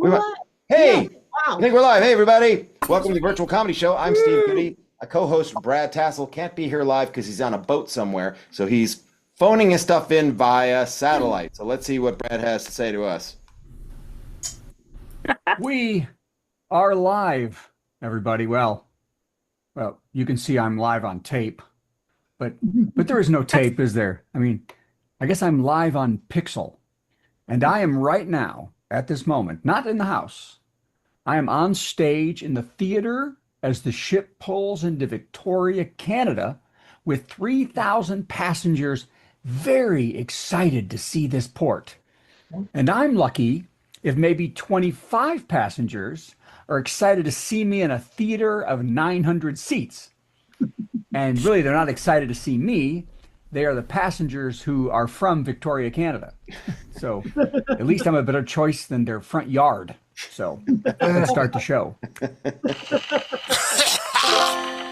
We're live. Hey, Yeah. I Wow. think we're live. Hey, everybody. Welcome to the Virtual Comedy Show. I'm Steve Goodie. A co-host, Brad Tassell, can't be here live because he's on a boat somewhere. So he's phoning his stuff in via satellite. So let's see what Brad has to say to us. We are live, everybody. Well, you can see I'm live on tape, but there is no tape, is there? I mean, I guess I'm live on Pixel, and I am right now at this moment, not in the house. I am on stage in the theater as the ship pulls into Victoria, Canada, with 3,000 passengers very excited to see this port. And I'm lucky if maybe 25 passengers are excited to see me in a theater of 900 seats. And really, they're not excited to see me. They are the passengers who are from Victoria, Canada. So at least I'm a better choice than their front yard. So let's start the show.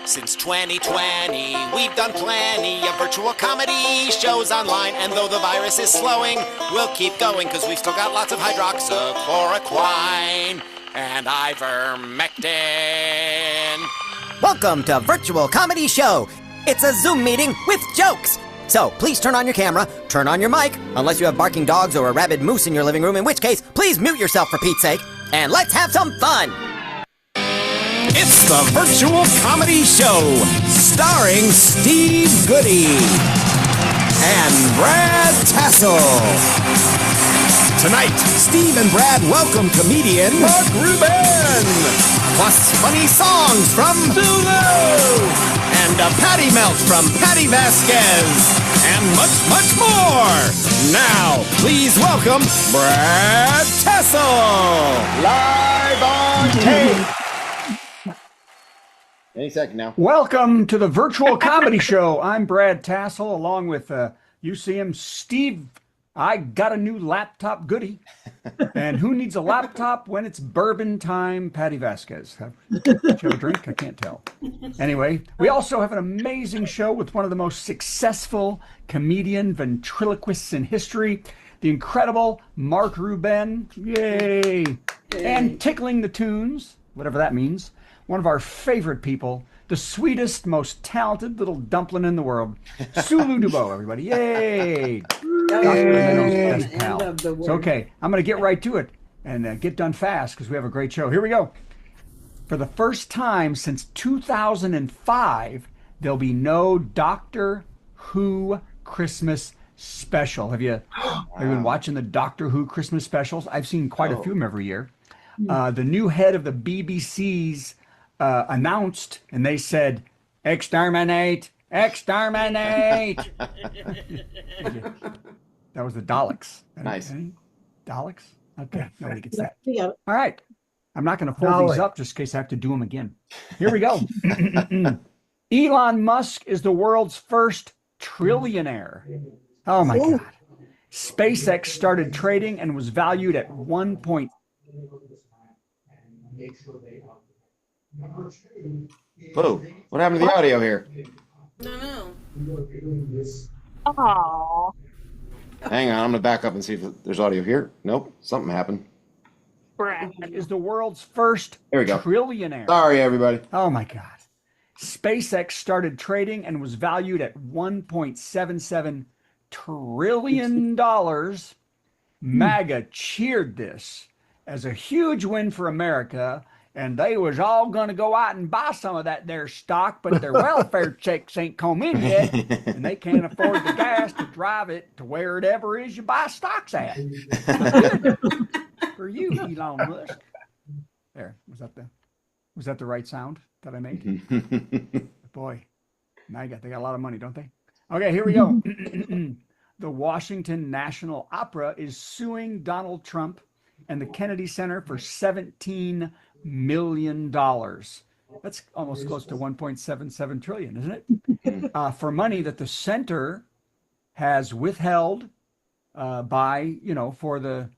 Since 2020, we've done plenty of virtual comedy shows online, and though the virus is slowing, we'll keep going because we've still got lots of hydroxychloroquine and ivermectin. Welcome to Virtual Comedy Show. It's a Zoom meeting with jokes. So please turn on your camera, turn on your mic, unless you have barking dogs or a rabid moose in your living room, in which case, please mute yourself for Pete's sake, and let's have some fun. It's the Virtual Comedy Show, starring Steve Goodie and Brad Tassell. Tonight, Steve and Brad welcome comedian Marc Ruben, plus funny songs from Sulu, and a patty melt from Patti Vasquez, and much, much more. Now, please welcome Brad Tassell. Live on tape. Any second now. Welcome to the Virtual Comedy Show. I'm Brad Tassell, along with, you see him, Steve. I got a new laptop, Goodie. And who needs a laptop when it's bourbon time? Patti Vasquez. Did you have a drink? I can't tell. Anyway, we also have an amazing show with one of the most successful comedian ventriloquists in history, the incredible Marc Ruben. Yay! And tickling the tunes, whatever that means, one of our favorite people, the sweetest, most talented little dumpling in the world, Sulu Dubow, everybody. Yay! Best pal. So, okay, I'm going to get right to it and get done fast because we have a great show. Here we go. For the first time since 2005, there'll be no Doctor Who Christmas special. Have you been watching the Doctor Who Christmas specials? I've seen quite a few of them every year. The new head of the BBC's announced, and they said, "Exterminate! Exterminate!" That was the Daleks. Nice. Daleks? Okay, nobody gets that. Yeah. All right. I'm not going to fold these up just in case I have to do them again. Here we go. Elon Musk is the world's first trillionaire. Oh my God. SpaceX started trading and was valued at 1. Whoa, what happened to the audio here? Aww. Hang on, I'm going to back up and see if there's audio here. Nope, something happened. Brad. Is the world's first There we go. trillionaire. Sorry, everybody. Oh my God. SpaceX started trading and was valued at $1.77 trillion. MAGA cheered this as a huge win for America, and they was all going to go out and buy some of that there stock, but their welfare checks ain't come in yet, and they can't afford the gas to drive it to wherever it is you buy stocks at. Good for you, Elon Musk. There, was that the right sound that I made? Boy, they got a lot of money, don't they? Okay, here we go. The Washington National Opera is suing Donald Trump and the Kennedy Center for $17 million. That's almost close to 1.77 trillion, isn't it? For money that the center has withheld for the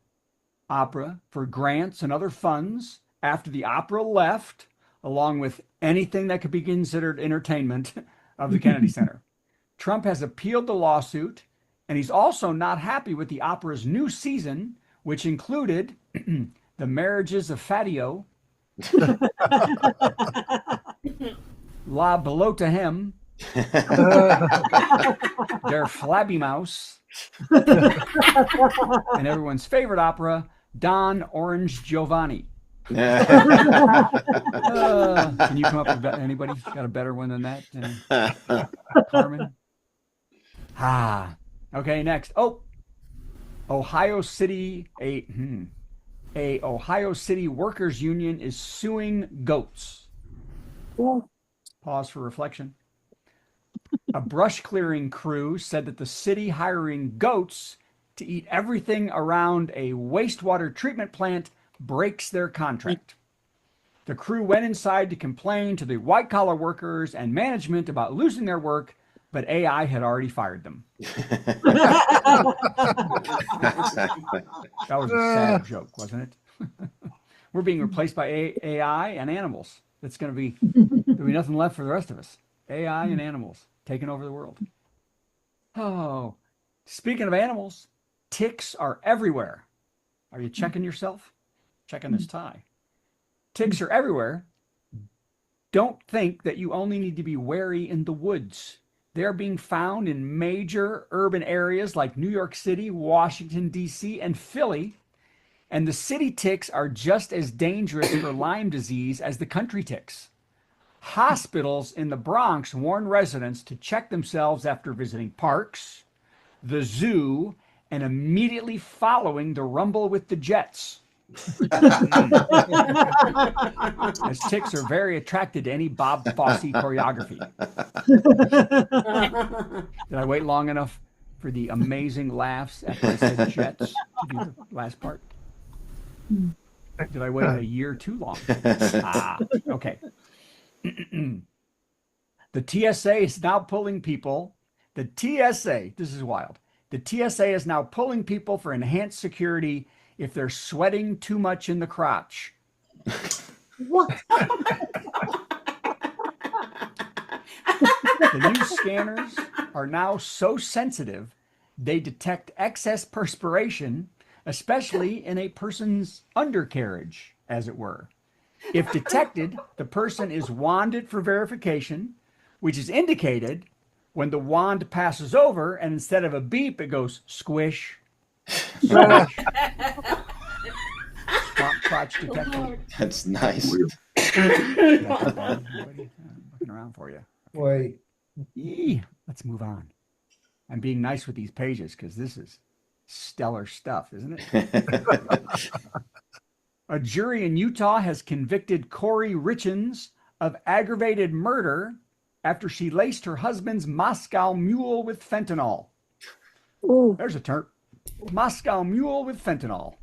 opera, for grants and other funds after the opera left, along with anything that could be considered entertainment of the Kennedy Center. Trump has appealed the lawsuit, and he's also not happy with the opera's new season, which included the marriages of Fatio, La Belota Hem, Der Flabby Mouse, and everyone's favorite opera, Don Orange Giovanni. Can you come up with anybody got a better one than that? Carmen? Okay, next. Ohio City, a Ohio City workers union is suing goats. Pause for reflection. A brush clearing crew said that the city hiring goats to eat everything around a wastewater treatment plant breaks their contract. The crew went inside to complain to the white-collar workers and management about losing their work, but AI had already fired them. That was a sad joke, wasn't it? We're being replaced by AI and animals. It's going to be, there'll be nothing left for the rest of us. AI and animals taking over the world. Oh, speaking of animals, ticks are everywhere. Are you checking yourself? Checking this tie. Ticks are everywhere. Don't think that you only need to be wary in the woods. They're being found in major urban areas like New York City, Washington, D.C., and Philly. And the city ticks are just as dangerous for Lyme disease as the country ticks. Hospitals in the Bronx warn residents to check themselves after visiting parks, the zoo, and immediately following the rumble with the Jets. As ticks are very attracted to any Bob Fosse choreography. Did I wait long enough for the amazing laughs after I said Jets to do the last part? Did I wait a year too long? Okay. The TSA is now pulling people. The TSA, this is wild. The TSA is now pulling people for enhanced security if they're sweating too much in the crotch. What? The new scanners are now so sensitive, they detect excess perspiration, especially in a person's undercarriage, as it were. If detected, the person is wanded for verification, which is indicated when the wand passes over, and instead of a beep, it goes squish. Swamp crotch detector. That's nice. Looking around for you. Wait. Let's move on. I'm being nice with these pages because this is stellar stuff, isn't it? A jury in Utah has convicted Corey Richens of aggravated murder after she laced her husband's Moscow Mule with fentanyl. Ooh. There's a term. Moscow Mule with fentanyl.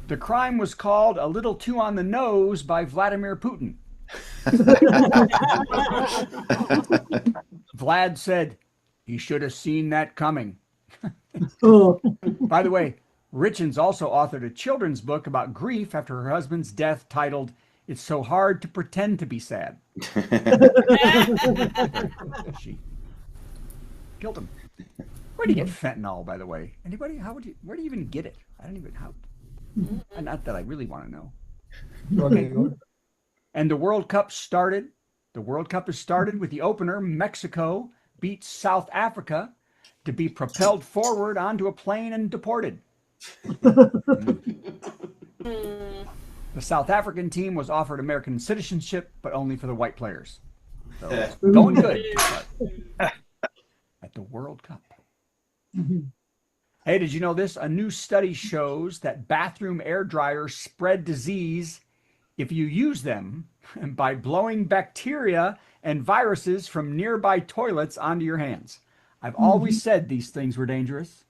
The crime was called a little too on the nose by Vladimir Putin. Vlad said he should have seen that coming. Oh. By the way, Richens also authored a children's book about grief after her husband's death titled, "It's So Hard to Pretend to Be Sad." She killed him. Where do you get fentanyl, by the way? Anybody? Where do you even get it? I don't even, not that I really want to know. Okay. And the World Cup started. The World Cup has started with the opener. Mexico beat South Africa to be propelled forward onto a plane and deported. The South African team was offered American citizenship, but only for the white players. So it's going good at the World Cup. Hey, did you know this? A new study shows that bathroom air dryers spread disease if you use them by blowing bacteria and viruses from nearby toilets onto your hands. I've always said these things were dangerous.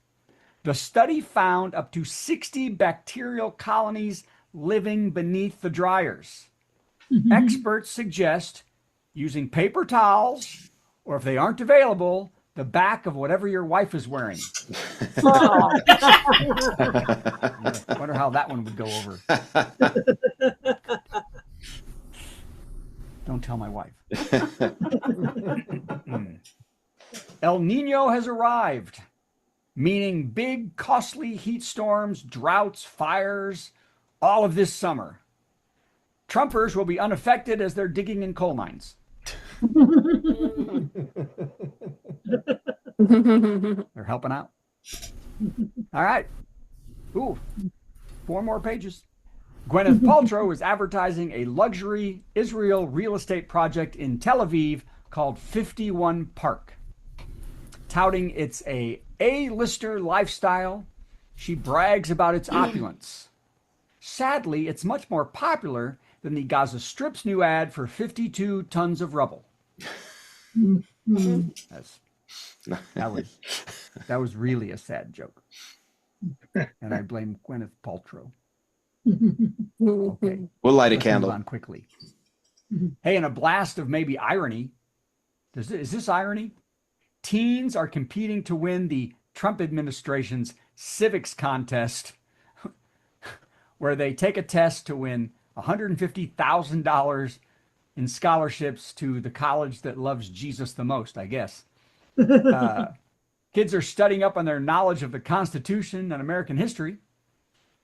The study found up to 60 bacterial colonies living beneath the dryers. Experts suggest using paper towels, or if they aren't available, the back of whatever your wife is wearing. Oh. Wonder how that one would go over. Don't tell my wife. El Nino has arrived, meaning big, costly heat storms, droughts, fires, all of this summer. Trumpers will be unaffected as they're digging in coal mines. They're helping out. All right. Ooh, 4 more pages. Gwyneth Paltrow is advertising a luxury Israel real estate project in Tel Aviv called 51 Park. Touting it's a A-lister lifestyle, she brags about its opulence. Sadly, it's much more popular than the Gaza Strip's new ad for 52 tons of rubble. That was really a sad joke. And I blame Gwyneth Paltrow. Okay. We'll light a Let's candle. move on quickly. Hey, in a blast of maybe irony, is this irony? Teens are competing to win the Trump administration's civics contest, where they take a test to win $150,000 in scholarships to the college that loves Jesus the most, I guess. Kids are studying up on their knowledge of the Constitution and American history,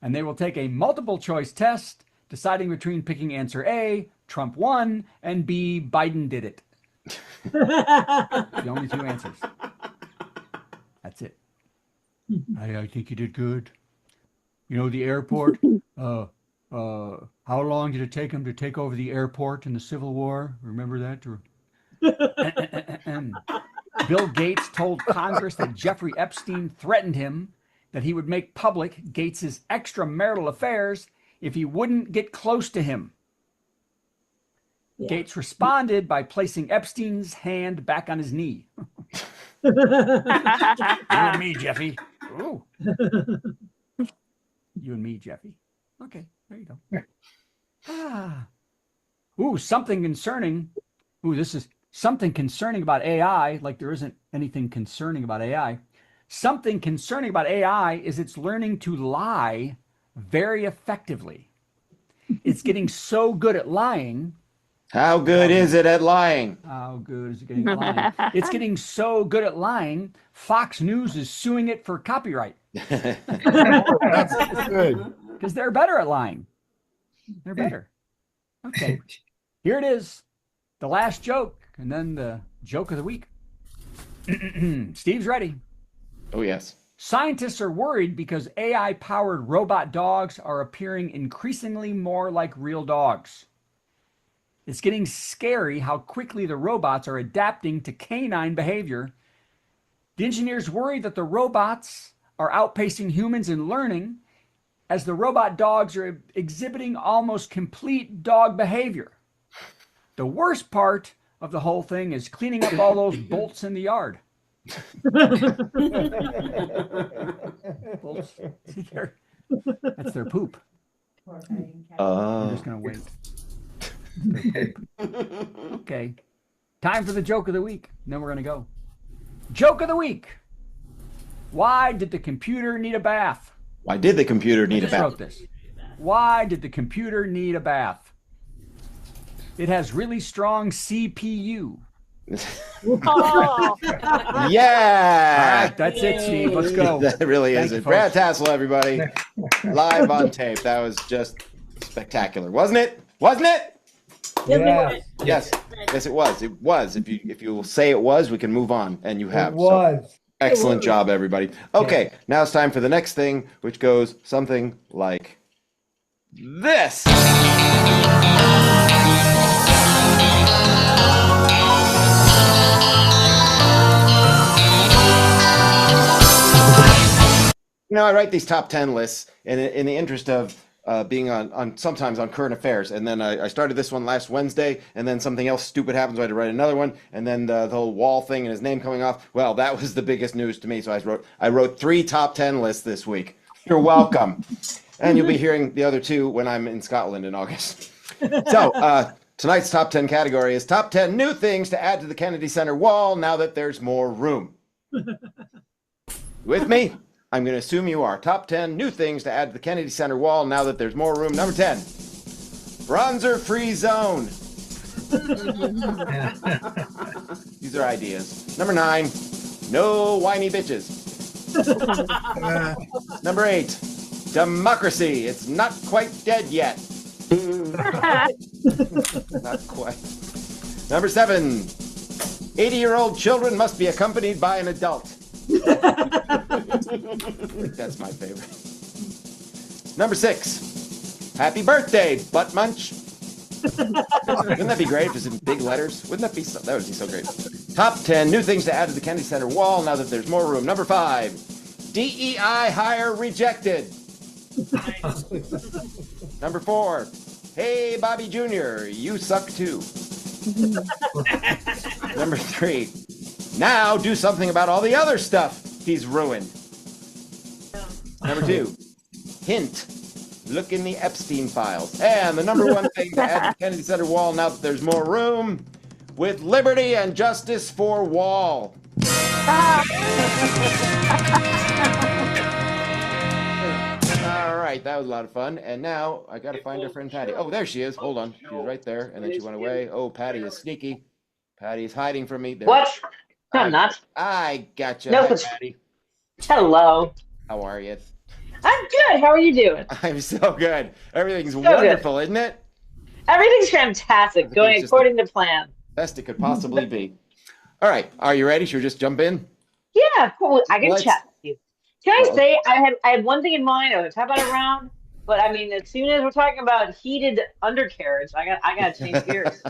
and they will take a multiple choice test deciding between picking answer A, Trump won, and B, Biden did it. The only 2 answers. That's it. I think you did good. You know, the airport, how long did it take him to take over the airport in the Civil War? Remember that? Bill Gates told Congress that Jeffrey Epstein threatened him that he would make public Gates's extramarital affairs if he wouldn't get close to him. Yeah. Gates responded by placing Epstein's hand back on his knee. You and me, Jeffy. Ooh. You and me, Jeffy. Okay, there you go. Ooh, something concerning. Ooh, this is something concerning about AI, like there isn't anything concerning about AI. Something concerning about AI is it's learning to lie very effectively. It's getting so good at lying. How good is it at lying? How good is it getting at lying? It's getting so good at lying, Fox News is suing it for copyright. That's good. Because they're better at lying. They're better. Okay. Here it is. The last joke, and then the joke of the week. Steve's ready. Oh, yes. Scientists are worried because AI-powered robot dogs are appearing increasingly more like real dogs. It's getting scary how quickly the robots are adapting to canine behavior. The engineers worry that the robots are outpacing humans in learning, as the robot dogs are exhibiting almost complete dog behavior. The worst part of the whole thing is cleaning up all those bolts in the yard. Bolts. That's their poop. I'm just going to wait. Okay. Time for the joke of the week. And then we're going to go. Joke of the week. Why did the computer need a bath? Why did the computer need a I bath? wrote this. Why did the computer need a bath? It has really strong CPU. Oh, Yeah. All right, that's it, Steve. Let's go. That really Thank is you, it. Brad folks. Tassell, everybody. Live on tape. That was just spectacular. Wasn't it? Wasn't it? Yes, Yes. Yes, it was. It was. If you will say it was, we can move on. And you have. it was. Excellent job, everybody. Okay, now it's time for the next thing, which goes something like this. You know, I write these top 10 lists in the interest of being on sometimes on current affairs. And then I started this one last Wednesday, and then something else stupid happens. So I had to write another one, and then the whole wall thing and his name coming off. Well, that was the biggest news to me. So I wrote 3 top 10 lists this week. You're welcome. And you'll be hearing the other 2 when I'm in Scotland in August. So tonight's top 10 category is top 10 new things to add to the Kennedy Center wall now that there's more room. With me? I'm going to assume you are. Top 10 new things to add to the Kennedy Center wall now that there's more room. Number 10, bronzer-free zone. These are ideas. Number 9, no whiny bitches. Number 8, Democracy. It's not quite dead yet. Not quite. Number 7. 80-year-old children must be accompanied by an adult. That's my favorite. Number 6. Happy birthday, butt munch. Wouldn't that be great if it was in big letters? Wouldn't that be so? That would be so great. Top 10 new things to add to the Kennedy Center wall now that there's more room. Number 5. DEI hire rejected. Number 4. Hey, Bobby Jr., you suck too. Number 3. Now do something about all the other stuff he's ruined. Number 2. Hint. Look in the Epstein files. And the number 1 thing to add to the Kennedy Center wall now that there's more room, with liberty and justice for Wall. All right, that was a lot of fun. And now I got to find our friend Patty. Oh, there she is. Hold on. She was right there, and then she went away. Oh, Patty is sneaky. Patty is hiding from me. There. What? No, I'm not. I gotcha. No, Hi, Patty. Hello. How are you? I'm good. How are you doing? I'm so good. Everything's wonderful, isn't it? Everything's fantastic. Going according to plan. Best it could possibly be. All right. Are you ready? Should we just jump in? Yeah, cool. I can chat with you. Can I say I had one thing in mind? I was talking about around, but I mean, as soon as we're talking about heated undercarriage, I got to change gears.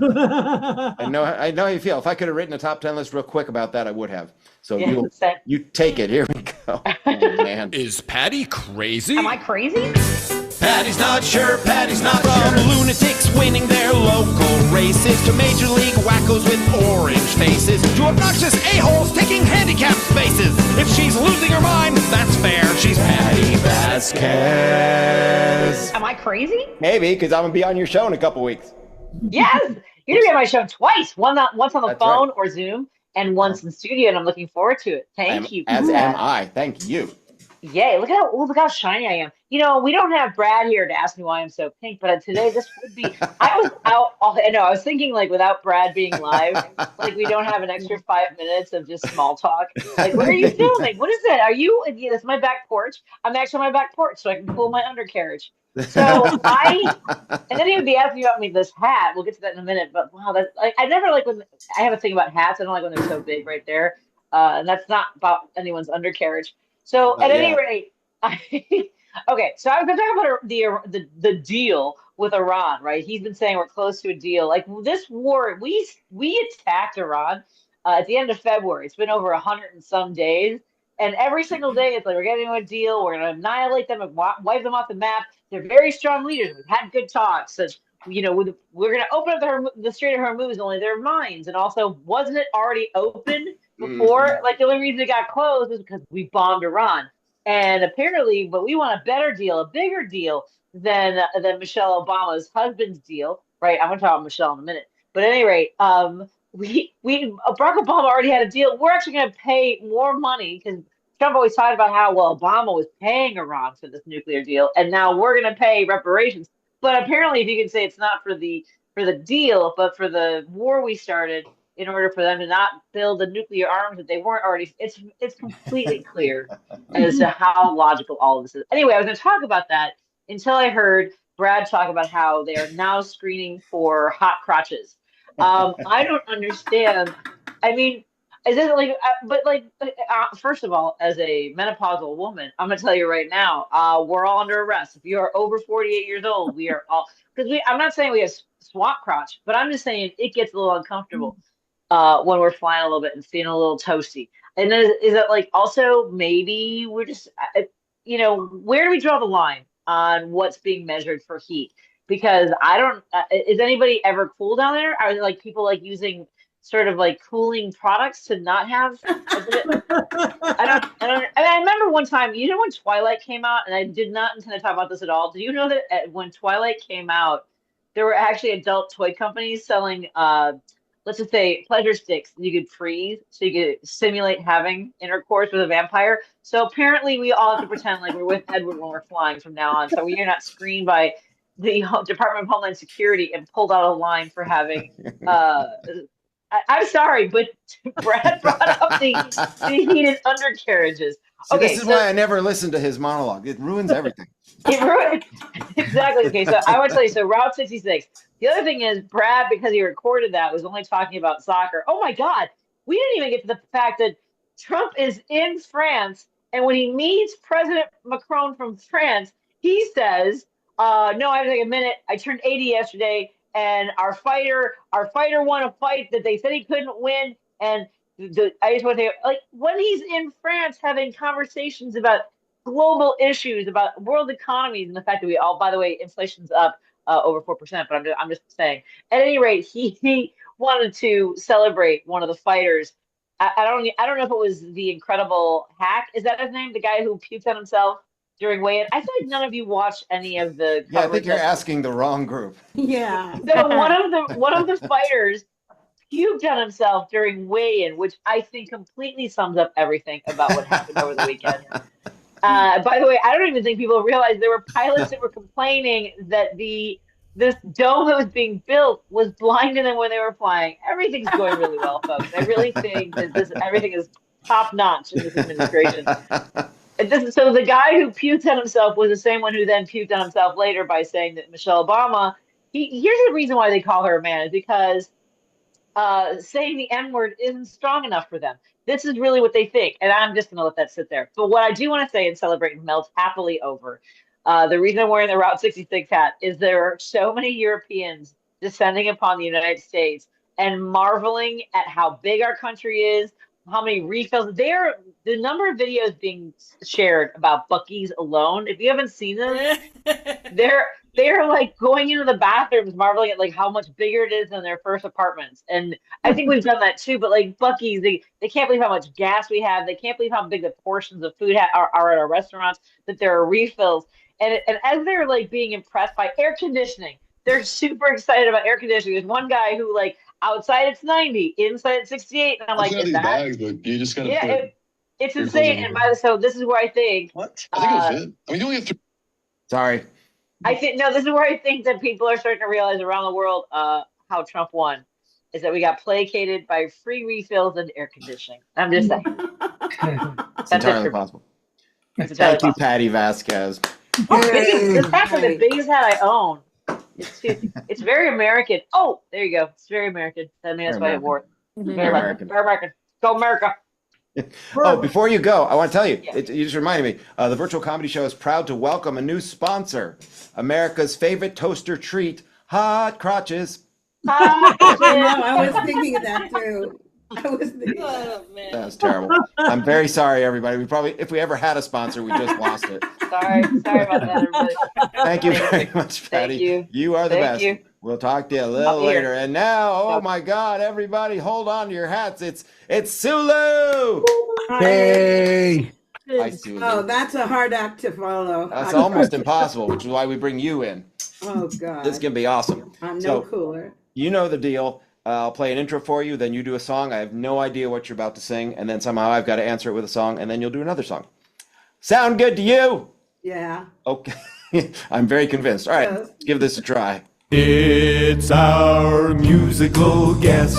I know how you feel. If I could have written a top 10 list real quick about that, I would have. So Yeah, you take it. Here we go. Oh, man. Is Patty crazy? Am I crazy? Patty's not sure, Patty's not From lunatics winning their local races to major league wackos with orange faces to obnoxious a-holes taking handicapped spaces. If she's losing her mind, that's fair. She's Patti Vasquez. Am I crazy? Maybe, because I'm going to be on your show in a couple weeks. Yes. You're going to be on my show twice. Once on the That's phone right. or Zoom, and once in studio, and I'm looking forward to it. Thank you. As am I. Thank you. Yay, look how shiny I am. You know, we don't have Brad here to ask me why I'm so pink, but today this would be, I was out, I know, I was thinking like without Brad being live, like we don't have an extra 5 minutes of just small talk. Like, what are you filming? What is that? Are you, yeah, that's my back porch. I'm actually on my back porch so I can cool my undercarriage. So and then he would be asking about me this hat. We'll get to that in a minute, but wow, that's, I never like when, I have a thing about hats. I don't like when they're so big right there. And that's not about anyone's undercarriage. So at any rate, okay. So I was going to talk about the deal with Iran, right? He's been saying we're close to a deal. Like this war, we attacked Iran at the end of February. It's been over 100 and some days, and every single day it's like we're getting to a deal. We're going to annihilate them and wipe them off the map. They're very strong leaders. We've had good talks. So, you know, we're going to open up the Strait of Hormuz. Only their mines, and also wasn't it already open before? Like the only reason it got closed was because we bombed Iran. And apparently, but we want a better deal, a bigger deal than Michelle Obama's husband's deal, right? I'm going to talk about Michelle in a minute. But at any rate, Barack Obama already had a deal. We're actually going to pay more money because Trump always talked about how, well, Obama was paying Iran for this nuclear deal, and now we're going to pay reparations. But apparently, if you can say it's not for the deal, but for the war we started, in order for them to not build the nuclear arms that they weren't already, it's completely clear as to how logical all of this is. Anyway, I was going to talk about that until I heard Brad talk about how they are now screening for hot crotches. I don't understand. I mean, is it like, first of all, as a menopausal woman, I'm going to tell you right now, we're all under arrest. If you are over 48 years old, we are all, because I'm not saying we have swamp crotch, but I'm just saying it gets a little uncomfortable when we're flying a little bit and feeling a little toasty. And then is it like also maybe we're just, you know, where do we draw the line on what's being measured for heat? Because I don't, is anybody ever cool down there? Are like people like using sort of like cooling products to not have? I remember one time, you know, when Twilight came out, and I did not intend to talk about this at all. Do you know that when Twilight came out, there were actually adult toy companies selling, let's just say, pleasure sticks you could freeze so you could simulate having intercourse with a vampire. So apparently we all have to pretend like we're with Edward when we're flying from now on. So we are not screened by the Department of Homeland Security and pulled out a line for having, I'm sorry, but Brad brought up the heated undercarriages. See, Okay, this is so why I never listen to his monologue. It ruins everything. it ruined exactly. Okay, so I want to tell you. So Route 66. The other thing is Brad, because he recorded that, was only talking about soccer. Oh my God, we didn't even get to the fact that Trump is in France, and when he meets President Macron from France, he says, "No, I have to take a minute. I turned 80 yesterday, and our fighter won a fight that they said he couldn't win, and." I just want to say, like, when he's in France having conversations about global issues, about world economies, and the fact that we all, by the way, inflation's up over 4%. But I'm just saying. At any rate, he wanted to celebrate one of the fighters. I don't know if it was the Incredible Hack. Is that his name? The guy who puked on himself during weigh-in. I feel like none of you watched any of the Yeah, I coverage. think you're asking the wrong group. Yeah. So one of the fighters puked on himself during weigh-in, which I think completely sums up everything about what happened over the weekend. By the way, I don't even think people realize there were pilots that were complaining that this dome that was being built was blinding them when they were flying. Everything's going really well, folks. I really think that everything is top notch in this administration. So the guy who puked on himself was the same one who then puked on himself later by saying that Michelle Obama. Here's the reason why they call her a man is because saying the N word isn't strong enough for them. This is really what they think, and I'm just going to let that sit there. But what I do want to say and celebrate and melt happily over, the reason I'm wearing the Route 66 hat is there are so many Europeans descending upon the United States and marveling at how big our country is, how many refills. The number of videos being shared about Buc-ee's alone, if you haven't seen them, they're like going into the bathrooms, marveling at like how much bigger it is than their first apartments. And I think we've done that too. But like Buc-ee's, they can't believe how much gas we have. They can't believe how big the portions of food are at our restaurants. That there are refills. And as they're like being impressed by air conditioning, they're super excited about air conditioning. There's one guy who like outside it's 90, inside it's 68, and I'm like, is these that? bags, but you just gotta It's insane. And so this is where I think. What? I think it was it. I mean, you only have three. Sorry. I think no. This is where I think that people are starting to realize around the world how Trump won, is that we got placated by free refills and air conditioning. I'm just saying. It's entirely possible. Thank you, Patti Vasquez. This is actually the biggest hat I own. It's very American. Oh, there you go. It's very American. I mean, that's why I wore it. Very American. Very American. Go America. Oh, before you go, I want to tell you, you just reminded me, the Virtual Comedy Show is proud to welcome a new sponsor, America's favorite toaster treat, Hot Crotches. I was thinking of that too. Oh, man. That's terrible. I'm very sorry, everybody. If we ever had a sponsor, we just lost it. Sorry about that, everybody. Thank you very much, Patti. Thank you. You are the Thank best. you. We'll talk to you a little later. And now, oh my God, everybody, hold on to your hats. It's Sulu. Hey. Hi, Sulu. Oh, that's a hard act to follow. That's almost impossible, which is why we bring you in. Oh God. This can be awesome. I'm no cooler. You know the deal. I'll play an intro for you, then you do a song. I have no idea what you're about to sing, and then somehow I've got to answer it with a song, and then you'll do another song. Sound good to you? Yeah. Okay. I'm very convinced. All right, let's give this a try. It's our musical guest,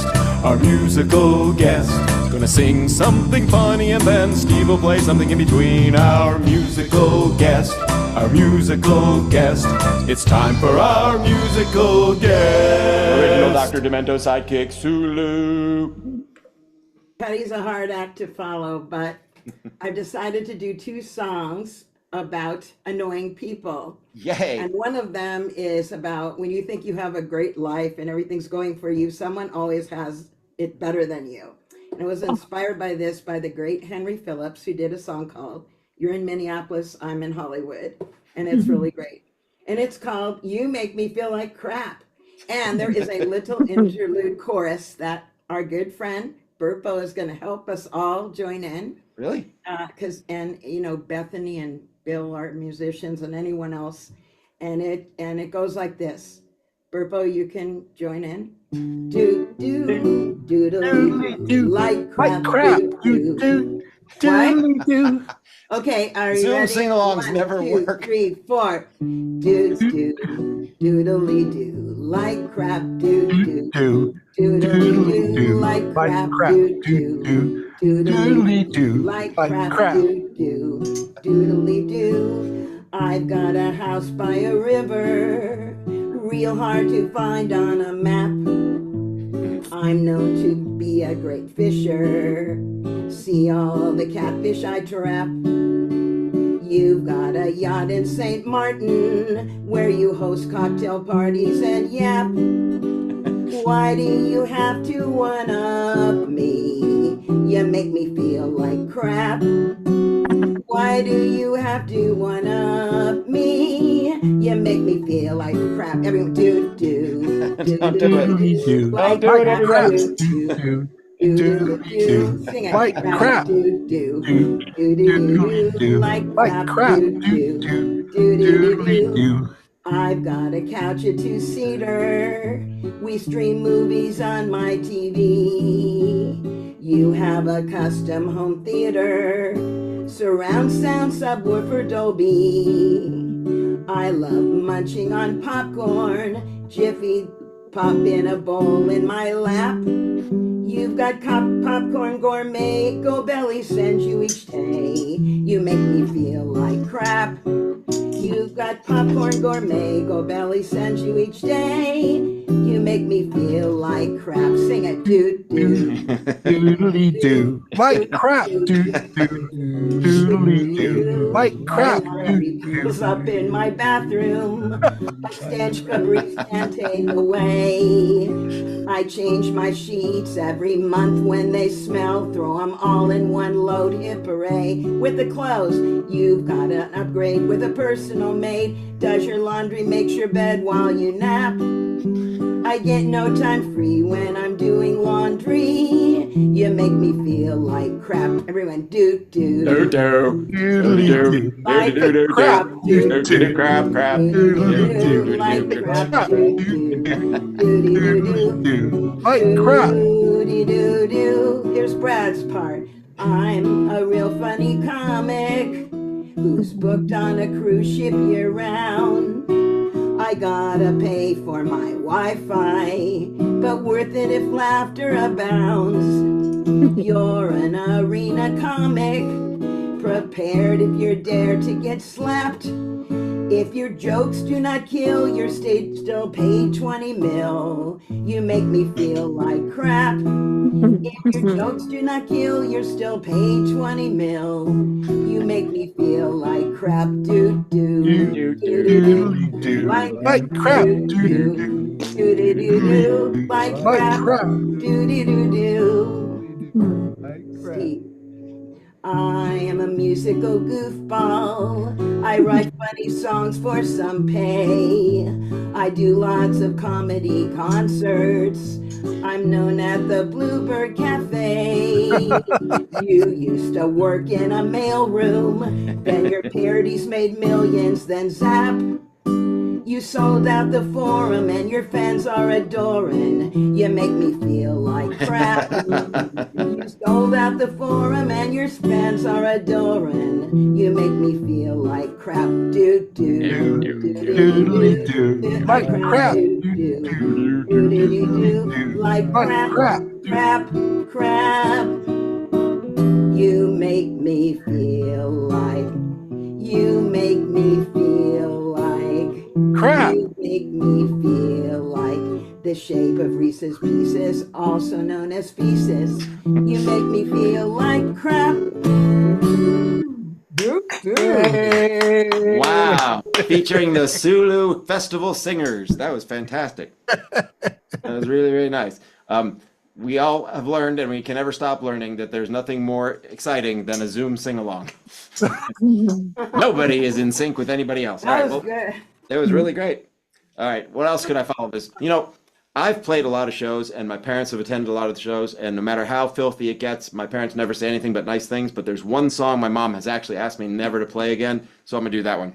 Gonna sing something funny and then Steve will play something in between. Our musical guest. It's time for our musical guest. Original Dr. Demento sidekick, Sulu. Patty's a hard act to follow, but I've decided to do 2 songs about annoying people. Yay. And one of them is about when you think you have a great life and everything's going for you, someone always has it better than you. And it was inspired by the great Henry Phillips, who did a song called You're in Minneapolis, I'm in Hollywood. And it's really great. And it's called You Make Me Feel Like Crap. And there is a little interlude chorus that our good friend Burpo is going to help us all join in. Really? And Bethany and Bill are musicians and anyone else. And it goes like this. Burpo, you can join in. Do do doodle like crap do. What? Okay, are you ready? Zoom sing-alongs never 1, 2, work. 3, 4. Do do doodly do like crap do do. Doodly do like like crap, doo doo, doodly doo, like crap, doo doo, doodly doo. I've got a house by a river, real hard to find on a map. I'm known to be a great fisher, see all the catfish I trap. You've got a yacht in St. Martin, where you host cocktail parties and yap. Why do you have to one-up me? You make me feel like crap. Why do you have to one-up me? You make me feel like crap. Everyone, do. Don't do it. Like Don't do it, everybody. do. Sing it. Like crap. Do. Like crap. Do. I've got a couch, a two-seater. We stream movies on my TV. You have a custom home theater, surround sound, subwoofer, Dolby. I love munching on popcorn, Jiffy pop in a bowl in my lap. You've got popcorn gourmet, Go Belly sends you each day. You make me feel like crap. You've got popcorn gourmet, Go Belly sends you each day. You make me feel like crap. Sing it, doo doo. Doodly doo. Like crap. Doodly doo. Like crap. Pickles up in my bathroom. A stench Caprice can't take away. I change my sheets every month when they smell. Throw them all in one load, hip hooray. With the clothes, you've got an upgrade with a personal maid. Does your laundry, makes your bed while you nap. I get no time free when I'm doing laundry. You make me feel like crap. Everyone, do. Doodly doo. Like crap. Crap, crap. Like crap. Like crap. Here's Brad's part. I'm a real funny comic who's booked on a cruise ship year round. I gotta pay for my Wi-Fi, but worth it if laughter abounds. You're an arena comic, prepared if you're dared to get slapped. If your jokes do not kill, you're still paid 20 mil. You make me feel like crap. If your jokes do not kill, you're still paid 20 mil. You make me feel like crap. Do. Like crap. Do. Like crap. Do. I am a musical goofball. I write funny songs for some pay. I do lots of comedy concerts. I'm known at the Bluebird Cafe. You used to work in a mailroom, then your parodies made millions, then zap. You sold out the Forum and your fans are adoring. You make me feel like crap. You sold out the Forum and your fans are adoring. You make me feel like crap. Do. Like crap. Like crap. You make me feel like. You make me feel like. Crap. You make me feel like the shape of Reese's Pieces, also known as feces. You make me feel like crap. Wow. Featuring the Sulu Festival Singers. That was fantastic. That was really, really nice. We all have learned, and we can never stop learning, that there's nothing more exciting than a Zoom sing-along. Nobody is in sync with anybody else. That was good. It was really great. All right, what else could I follow this? You know, I've played a lot of shows, and my parents have attended a lot of the shows, and no matter how filthy it gets, my parents never say anything but nice things, but there's one song my mom has actually asked me never to play again, so I'm going to do that one.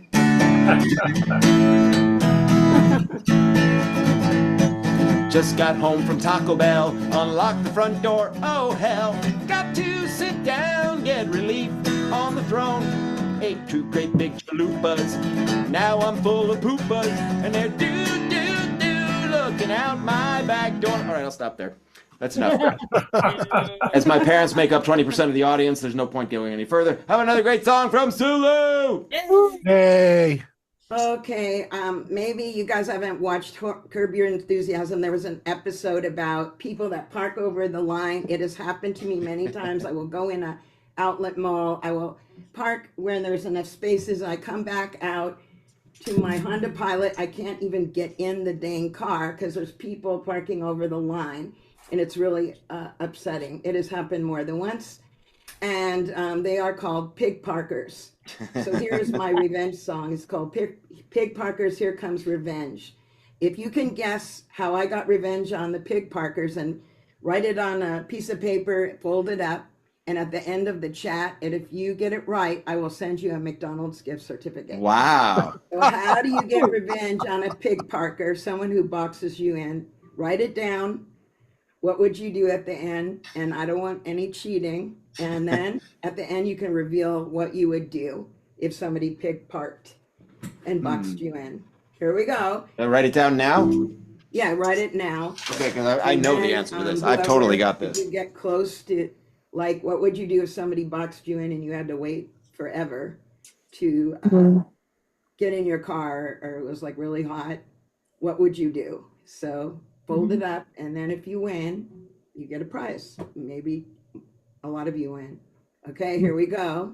Just got home from Taco Bell, unlocked the front door, oh hell, got to sit down, get relief on the throne. Ate 2 great big chalupas, now I'm full of poopas, and they're do looking out my back door. All right, I'll stop there. That's enough. As my parents make up 20% of the audience, there's no point going any further. Have another great song from Sulu. Hey. Okay, maybe you guys haven't watched Curb Your Enthusiasm. There was an episode about people that park over the line. It has happened to me many times. I will go in a outlet mall. I will park where there's enough spaces. I come back out to my Honda Pilot. I can't even get in the dang car because there's people parking over the line, and it's really upsetting. It has happened more than once, and they are called pig parkers. So here's my revenge song. It's called Pig Parkers, Here Comes Revenge. If you can guess how I got revenge on the pig parkers, and write it on a piece of paper, fold it up, and at the end of the chat, and if you get it right, I will send you a McDonald's gift certificate. Wow. So how do you get revenge on a pig parker, someone who boxes you in? Write it down. What would you do at the end? And I don't want any cheating. And then at the end, you can reveal what you would do if somebody pig parked and boxed you in. Here we go. Write it down now? Yeah, write it now. Okay, because I know the answer to this. I've totally got this. You get close to, like, what would you do if somebody boxed you in and you had to wait forever to get in your car, or it was like really hot? What would you do? So fold it up, and then if you win, you get a prize. Maybe a lot of you win. Okay, here we go.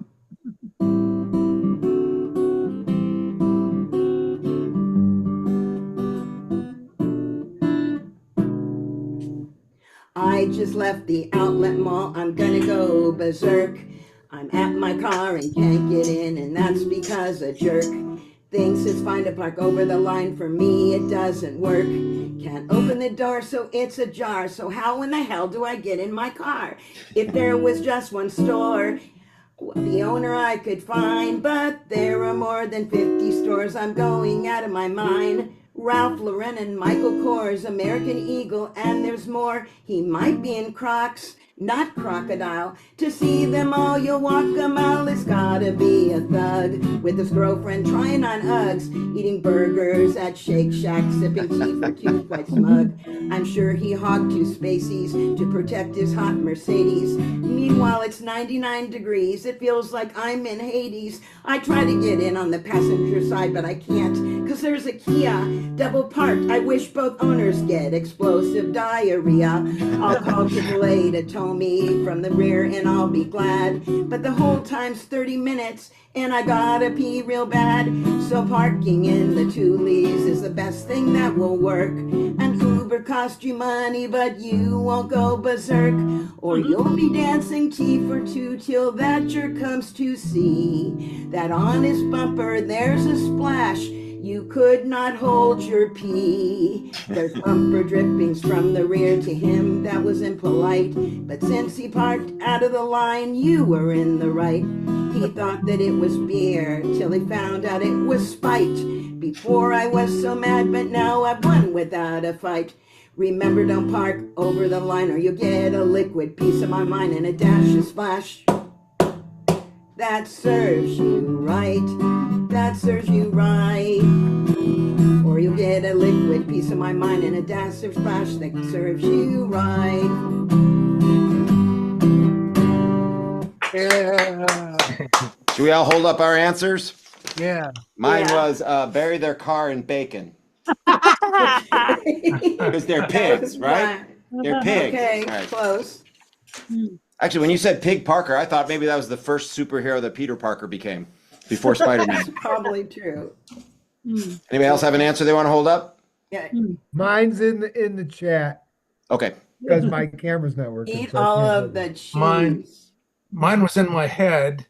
I just left the outlet mall. I'm gonna go berserk. I'm at my car and can't get in, and that's because a jerk thinks it's fine to park over the line. For me, it doesn't work. Can't open the door, so it's ajar. So how in the hell do I get in my car? If there was just one store, the owner I could find, but there are more than 50 stores. I'm going out of my mind. Ralph Lauren and Michael Kors, American Eagle, and there's more. He might be in Crocs, not crocodile. To see them all, you'll walk a mile. It's gotta be a thug with his girlfriend trying on Uggs, eating burgers at Shake Shack, sipping tea for two, quite smug. I'm sure he hogged two spacies to protect his hot Mercedes. Meanwhile, it's 99 degrees. It feels like I'm in Hades. I try to get in on the passenger side, but I can't, cause there's a Kia double parked. I wish both owners get explosive diarrhea. I'll call AAA to tow me from the rear and I'll be glad. But the whole time's 30 minutes and I gotta pee real bad. So parking in the Tulies is the best thing that will work. An Uber cost you money, but you won't go berserk. Or you'll be dancing T for two till that jerk comes to see that on his bumper there's a splash. You could not hold your pee. There's bumper drippings from the rear. To him that was impolite, but since he parked out of the line, you were in the right. He thought that it was beer till he found out it was spite. Before I was so mad, but now I've won without a fight. Remember, don't park over the line or you'll get a liquid piece of my mind and a dash of splash. That serves you right. That serves you right. Or you'll get a liquid piece of my mind and a dash of splash that serves you right. Yeah. Should we all hold up our answers? Yeah. Mine was bury their car in bacon. Because they're pigs, right? They're pigs. Okay, right. close. Actually, when you said Pig Parker, I thought maybe that was the first superhero that Peter Parker became before Spider-Man. Probably true. Anybody else have an answer they want to hold up? Yeah. Mine's in the chat Okay. because my camera's not working. Eat so I all can't of do it. the cheese. Mine was in my head.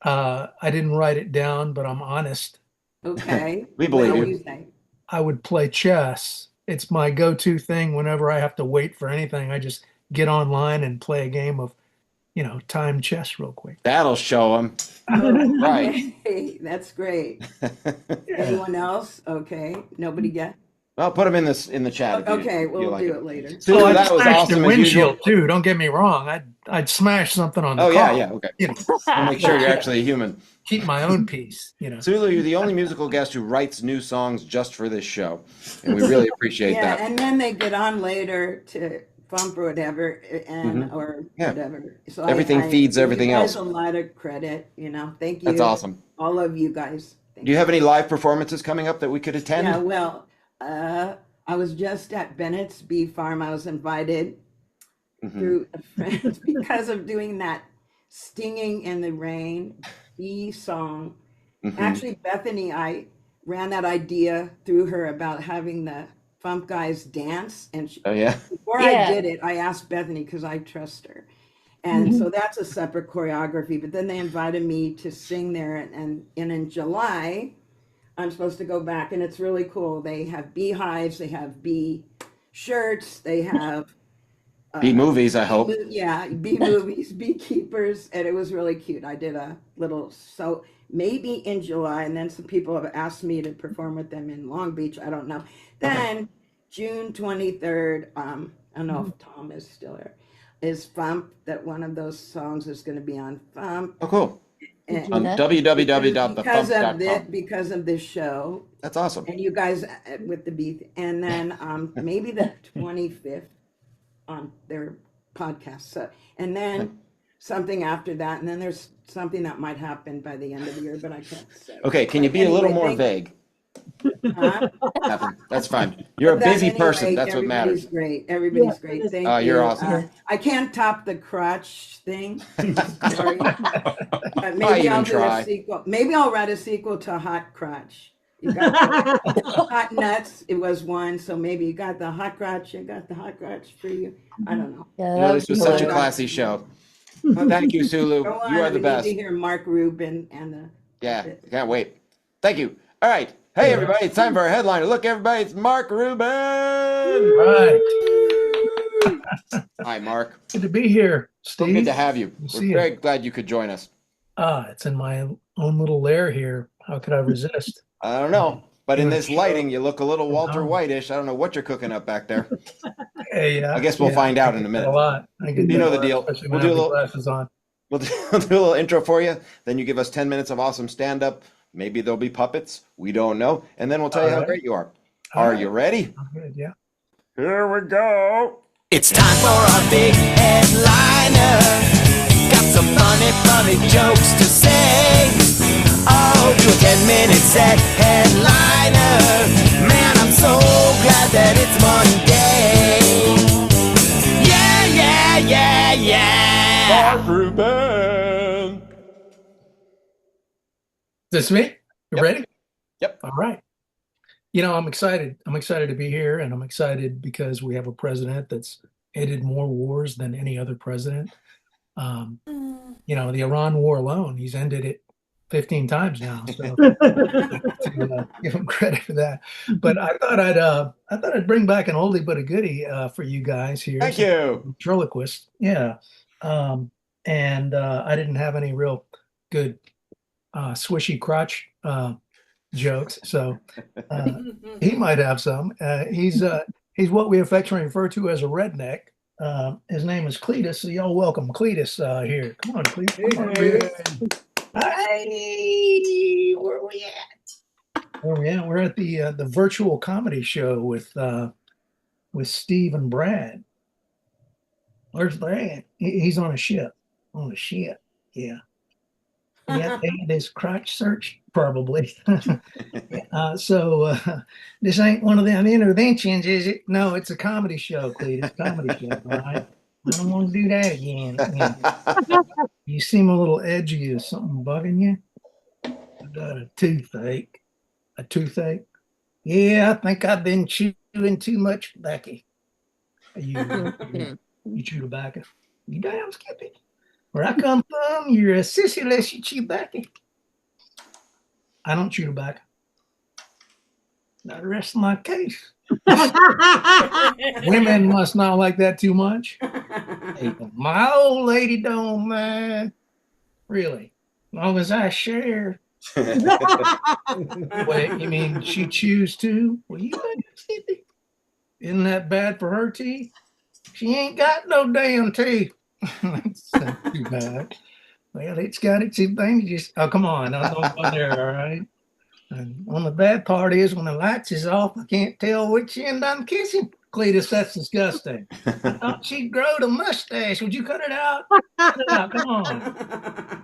I didn't write it down, but I'm honest. Okay. We believe What do you. you say? I would play chess. It's my go-to thing whenever I have to wait for anything. I just get online and play a game of, time chess real quick. That'll show them. Right. Okay, that's great. Anyone else? Okay. Nobody get? Well, put them in the chat. if you- Okay, if you we'll like do it. it later. Sulu, I'd that was smash awesome the as usual. windshield too. Don't get me wrong. I'd smash something on the Oh car. yeah, okay. You know, We'll make sure you're actually a human. keep my own peace. Sulu, you're the only musical guest who writes new songs just for this show, and we really appreciate Yeah, that. and then they get on later to Fump or whatever, and or Yeah. whatever. So Everything feeds give everything you guys else. a lot of credit. Thank you. That's awesome. All of you guys. Thank Do you have any live performances coming up that we could attend? Yeah, well, I was just at Bennett's Bee Farm. I was invited through a friend because of doing that Stinging in the Rain bee song. Actually, Bethany, I ran that idea through her about having the Fump guys dance. And Oh, yeah. before I did it, I asked Bethany because I trust her. And so that's a separate choreography. But then they invited me to sing there. And in July, I'm supposed to go back, and it's really cool. They have beehives, they have bee shirts, they have Bee movies, I hope. yeah, bee movies, beekeepers, and it was really cute. I did a little, so maybe in July, and then some people have asked me to perform with them in Long Beach. I don't know. Then June 23rd, I don't know if Tom is still there, is Fump, that one of those songs is going to be on Fump. Oh, cool. And On www.thefump.com. because of this show. That's awesome. And you guys with the bee, and then maybe the 25th on their podcast. So, and then something after that, and then there's something that might happen by the end of the year, but I can't say. Okay, can you be a little more vague? Huh? That's fine. You're a busy person. That's what everybody's matters. great. Everybody's great. Thank you. You're awesome. I can't top the crotch thing. Sorry. But I maybe even I'll do try. a sequel. Maybe I'll write a sequel to Hot Crotch. You got Hot Nuts. It was one, so maybe you got the hot crotch. You got the hot crotch for you. I don't know. Yeah, This was such a classy show. Well, thank you, Sulu. Go on, You are the we best. need to hear Marc Ruben and the. Yeah, can't wait. Thank you. All right. Hey, everybody, it's time for our headliner. Look, everybody, it's Marc Ruben. Right. Hi, Marc. Good to be here, So Steve. good to have you. Good to We're see you. very glad you could join us. It's in my own little lair here. How could I resist? I don't know, but in Doing this a show. lighting, you look a little Walter White-ish. I don't know what you're cooking up back there. Hey, I guess we'll find out in a minute. A lot. I get You know that the a deal. lot, especially We'll when I do a have the little- glasses on. We'll do a little intro for you. Then you give us 10 minutes of awesome stand-up. Maybe there'll be puppets. We don't know. And then we'll tell you how All right. great you are. All Are right. you ready? I'm good, yeah. Here we go. It's time for our big headliner. Got some funny jokes to say. Oh, do a 10-minute set headliner. Man, I'm so glad that it's Monday. Yeah. Marc Ruben. Is this me? You Yep. ready? Yep. All right. I'm excited. I'm excited to be here, and I'm excited because we have a president that's ended more wars than any other president. The Iran war alone, he's ended it 15 times now. So to give him credit for that. But I thought I'd bring back an oldie but a goodie for you guys here. Thank you. Ventriloquist. Yeah. And I didn't have any real good swishy crotch jokes, so he might have some. He's what we affectionately refer to as a redneck. His name is Cletus, so y'all welcome Cletus here. Come on, Cletus. Come on, Cletus. Hey, where are we at? We're at the virtual comedy show with Steve and Brad. Where's Brad? He's on a ship. On a ship, yeah. Yeah, this crotch search probably. So this ain't one of them interventions, is it? No, it's a comedy show, Cletus. Comedy show, all right? I don't want to do that again. Yeah. You seem a little edgy. Is something bugging you? I got a toothache. A toothache? Yeah, I think I've been chewing too much tobacco. You chew tobacco? You damn skippy. Where I come from, you're a sissy unless you chew tobacco. I don't chew tobacco. Not the rest of my case. Women must not like that too much. My old lady don't mind. Really. As long as I share. Wait, you mean she chews too? Well, you better skippy. Isn't that bad for her teeth? She ain't got no damn teeth. That's not too bad. Well, it's got its advantages. Oh, come on. Don't go there, all right? And on the bad part is when the lights is off, I can't tell which end I'm kissing. Cletus, that's disgusting. I thought she'd grow a mustache. Would you cut it out? Cut it out. Come on.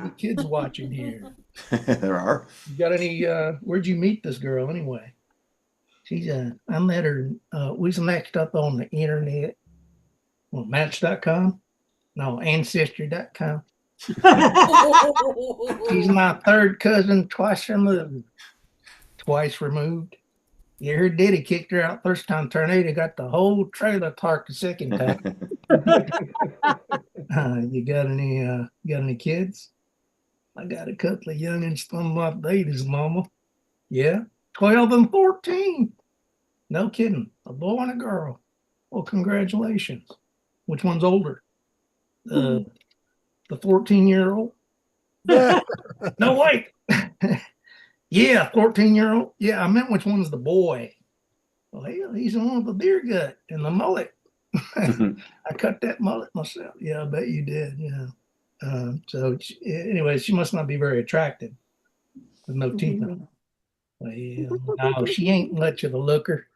The kids watching here. There are. You got any, where'd you meet this girl anyway? She's, I met her, we was matched up on the internet. Well, Match.com? No, Ancestry.com. She's my third cousin, twice removed. Twice removed. Yeah, her daddy kicked her out first time. Tornado got the whole trailer parked the second time. You got any kids? I got a couple of youngins from my babies, mama. Yeah, 12 and 14. No kidding. A boy and a girl. Well, congratulations. Which one's older? The 14-year-old? No, wait. Yeah, 14-year-old. Yeah, I meant which one's the boy. Well, hell, he's the one with the beer gut and the mullet. I cut that mullet myself. Yeah, I bet you did. Yeah. Anyway, she must not be very attractive with no teeth. Well, no, she ain't much of a looker.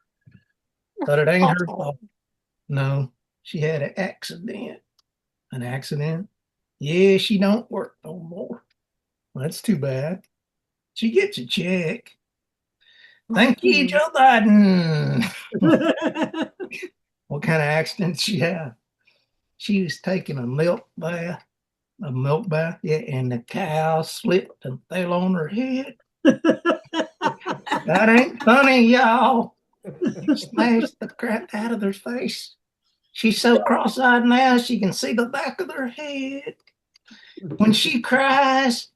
But it ain't her fault. No, she had an accident. An accident? Yeah, she don't work no more. Well, that's too bad. She gets a check. Thank you, Joe Biden. What kind of accident she had? She was taking a milk bath, yeah, and the cow slipped and fell on her head. That ain't funny, y'all. Smashed the crap out of their face. She's so cross-eyed now she can see the back of their head. When she cries,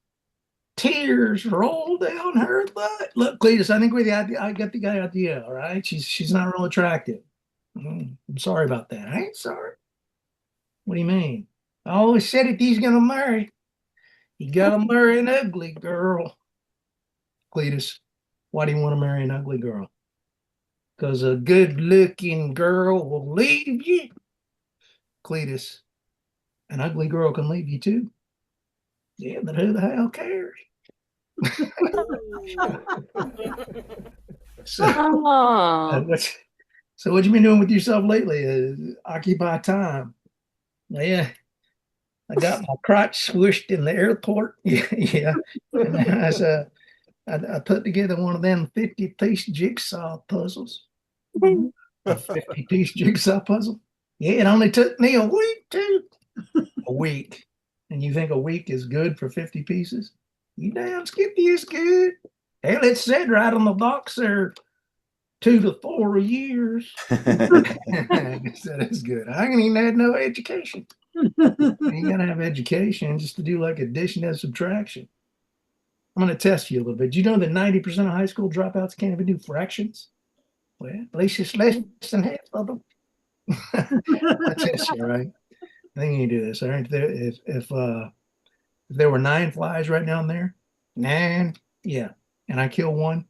tears roll down her butt. Look, Cletus, I think I got the idea, all right? She's not real attractive. I'm sorry about that. I ain't sorry. What do you mean? I always said if he's gonna marry, you gotta marry an ugly girl. Cletus, why do you want to marry an ugly girl? Because a good-looking girl will leave you. Cletus, an ugly girl can leave you too. Yeah, but who the hell cares? So what you been doing with yourself lately? Occupy time. Yeah, I got my crotch swished in the airport. Yeah. And I put together one of them 50-piece jigsaw puzzles. A 50-piece jigsaw puzzle. Yeah, it only took me a week too. A week. And you think a week is good for 50 pieces? You damn skippy is good. Hell, it said right on the box there, 2 to 4 years. I guess that is good. I ain't even had no education. You gotta have education just to do like addition and subtraction. I'm gonna test you a little bit. Do you know that 90% of high school dropouts can't even do fractions? Well, at least it's less than half of them. I test you, right? I think you can do this. All right. If there were 9 flies right down there, 9, yeah, and I kill one,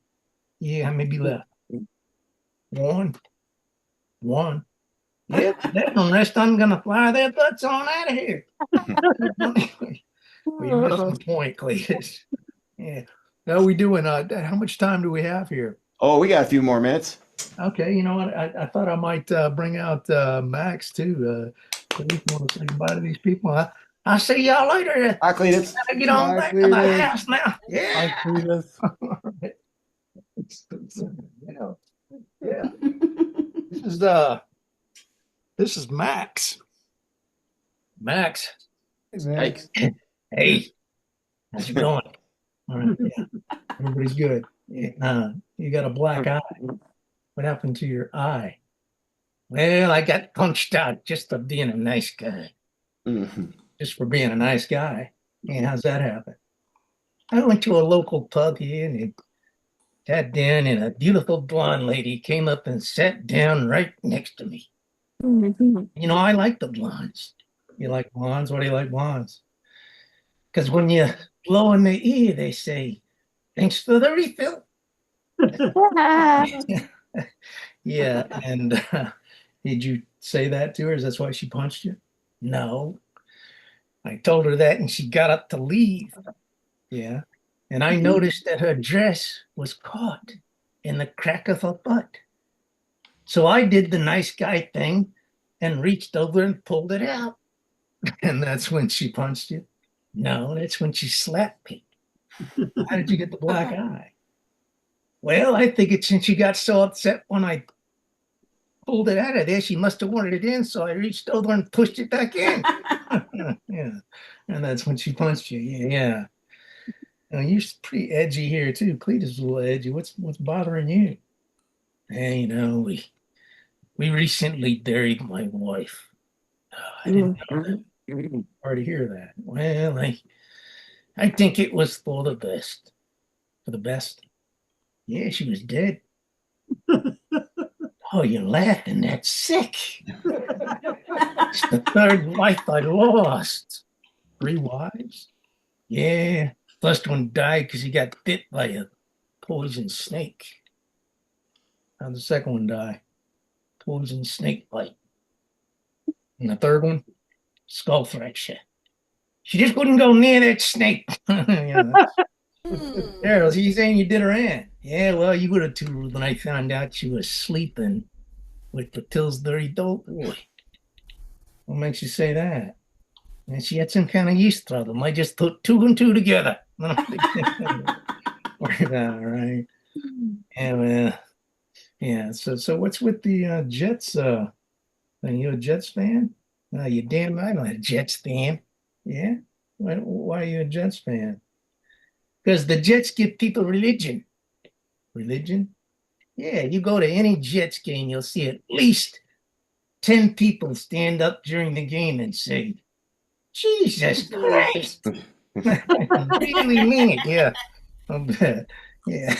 yeah, how many be left? One. Yeah, that one rest I'm gonna fly their butts on out of here. Well, you missed my point, Cletus. Yeah. How we doing? How much time do we have here? Oh, we got a few more minutes. Okay, you know what? I thought I might bring out Max too. Please want to say goodbye to these people. I'll see y'all later. Hi, Cletus. I get on back to my house now. Yeah. Hi, Cletus. Yeah. This is Max. Max. Hey. Hey. How's it going? All right. Yeah. Everybody's good. Yeah. You got a black eye. What happened to your eye? Well, I got punched out just for being a nice guy. Mm-hmm. Just for being a nice guy. And how's that happen? I went to a local pub here and sat down, and a beautiful blonde lady came up and sat down right next to me. Mm-hmm. You know, I like the blondes. You like blondes? Why do you like blondes? Because when you blow in the ear, they say, thanks for the refill. Yeah, and did you say that to her? Is that why she punched you? No. I told her that, and she got up to leave. Yeah. And I noticed that her dress was caught in the crack of her butt. So I did the nice guy thing and reached over and pulled it out. And that's when she punched you. No, that's when she slapped me. How did you get the black eye? Well, I think it's since she got so upset when I pulled it out of there, she must have wanted it in, so I reached over and pushed it back in. Yeah, and that's when she punched you. Yeah. You're pretty edgy here too. Cletus is a little edgy. What's bothering you? Hey, we recently buried my wife. Oh, I didn't know that. Sorry to hear that. Well, I think it was for the best. For the best? Yeah, she was dead. Oh, you're laughing. That's sick. It's the third wife I lost. 3 wives? Yeah. First one died because he got bit by a poison snake. How'd the second one die? Poison snake bite. And the third one? Skull fracture. She just wouldn't go near that snake. Carol, she's saying you did her in. Yeah, well, you would have too when I found out she was sleeping with the Pillsbury dope boy. What makes you say that? And she had some kind of yeast problem. I just put 2 and 2 together. All right. And yeah. So what's with the Jets? Are you a Jets fan? You damn right I'm a Jets fan. Yeah. Why are you a Jets fan? Because the Jets give people religion. Religion? Yeah, you go to any Jets game, you'll see at least 10 people stand up during the game and say, Jesus Christ. Really mean it, yeah. I'll bet. Yeah.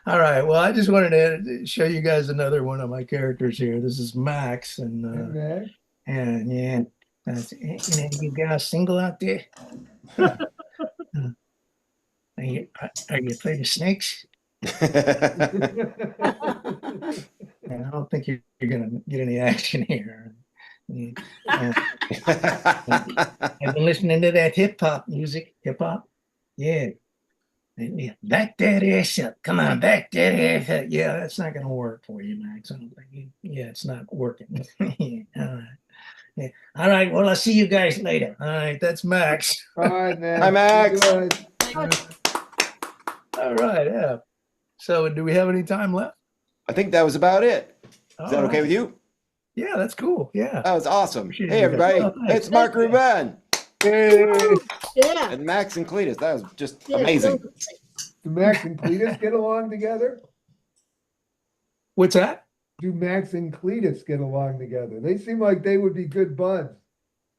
All right. Well, I just wanted to show you guys another one of my characters here. This is Max, and yeah, you guys single out there? Are you afraid of snakes? I don't think you're gonna get any action here. I've been listening to that hip hop music. Hip hop, yeah. Back that ass up. Come on, back that ass up. Yeah, that's not gonna work for you, Max. I don't think yeah, it's not working. All right. Yeah. All right. Well, I'll see you guys later. All right. That's Max. All right, man. Hi, Max. All right. Yeah. So, do we have any time left? I think that was about it. Is that okay with you? Yeah, that's cool. Yeah. That was awesome. Appreciate Hey, it. everybody. Oh, thanks. It's Marc Ruben. Hey, Yeah. And Max and Cletus. That was just amazing. do Max and Cletus get along together? What's that? Do Max and Cletus get along together? They seem like they would be good buds.